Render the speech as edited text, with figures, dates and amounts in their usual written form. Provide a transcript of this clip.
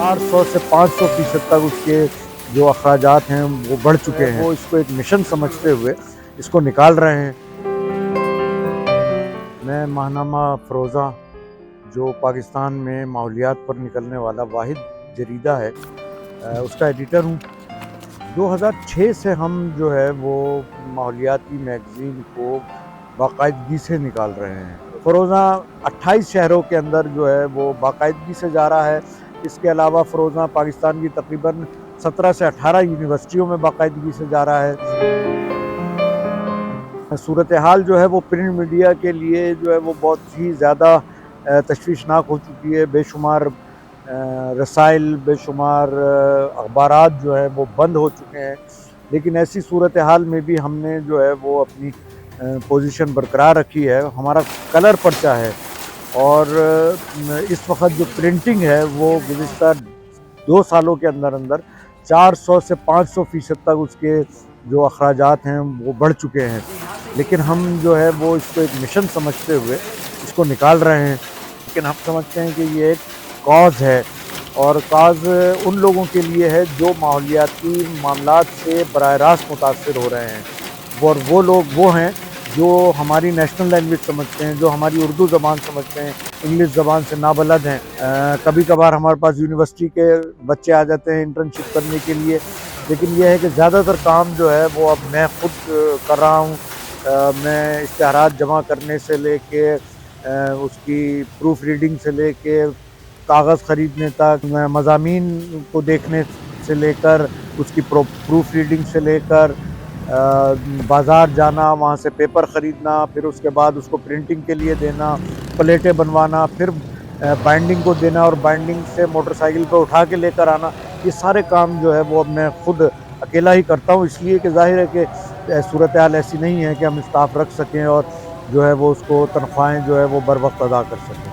400 سے 500% تک اس کے جو اخراجات ہیں وہ بڑھ چکے ہیں. وہ اس کو ایک مشن سمجھتے ہوئے اس کو نکال رہے ہیں. میں ماہنامہ فروزہ جو پاکستان میں ماحولیات پر نکلنے والا واحد جریدہ ہے اس کا ایڈیٹر ہوں. 2006 سے ہم جو ہے وہ ماحولیاتی میگزین کو باقاعدگی سے نکال رہے ہیں. فروزہ 28 شہروں کے اندر جو ہے وہ باقاعدگی سے جا رہا ہے. اس کے علاوہ فروزہ پاکستان کی تقریباً 17 سے 18 یونیورسٹیوں میں باقاعدگی سے جا رہا ہے. صورتحال جو ہے وہ پرنٹ میڈیا کے لیے جو ہے وہ بہت ہی زیادہ تشویشناک ہو چکی ہے. بے شمار رسائل، بے شمار اخبارات جو ہے وہ بند ہو چکے ہیں. لیکن ایسی صورتحال میں بھی ہم نے جو ہے وہ اپنی پوزیشن برقرار رکھی ہے. ہمارا کلر پرچہ ہے اور اس وقت جو پرنٹنگ ہے وہ گزشتہ 2 سالوں کے اندر 400 سے 500% تک اس کے جو اخراجات ہیں وہ بڑھ چکے ہیں. لیکن ہم جو ہے وہ اس کو ایک مشن سمجھتے ہوئے اس کو نکال رہے ہیں. لیکن ہم سمجھتے ہیں کہ یہ ایک کاز ہے اور کاز ان لوگوں کے لیے ہے جو ماحولیاتی معاملات سے براہ راست متاثر ہو رہے ہیں. اور وہ لوگ وہ ہیں جو ہماری نیشنل لینگویج سمجھتے ہیں، جو ہماری اردو زبان سمجھتے ہیں، انگلش زبان سے نابلد ہیں. کبھی کبھار ہمارے پاس یونیورسٹی کے بچے آ جاتے ہیں انٹرنشپ کرنے کے لیے. لیکن یہ ہے کہ زیادہ تر کام جو ہے وہ اب میں خود کر رہا ہوں. میں اشتہارات جمع کرنے سے لے کے اس کی پروف ریڈنگ سے لے کے کاغذ خریدنے تک، مضامین کو دیکھنے سے لے کر اس کی پروف ریڈنگ سے لے کر بازار جانا، وہاں سے پیپر خریدنا، پھر اس کے بعد اس کو پرنٹنگ کے لیے دینا، پلیٹیں بنوانا، پھر بائنڈنگ کو دینا اور بائنڈنگ سے موٹر سائیکل پہ اٹھا کے لے کر آنا. یہ سارے کام جو ہے وہ اب میں خود اکیلا ہی کرتا ہوں. اس لیے کہ ظاہر ہے کہ صورتحال ایسی نہیں ہے کہ ہم اسٹاف رکھ سکیں اور جو ہے وہ اس کو تنخواہیں جو ہے وہ بر وقت ادا کر سکیں.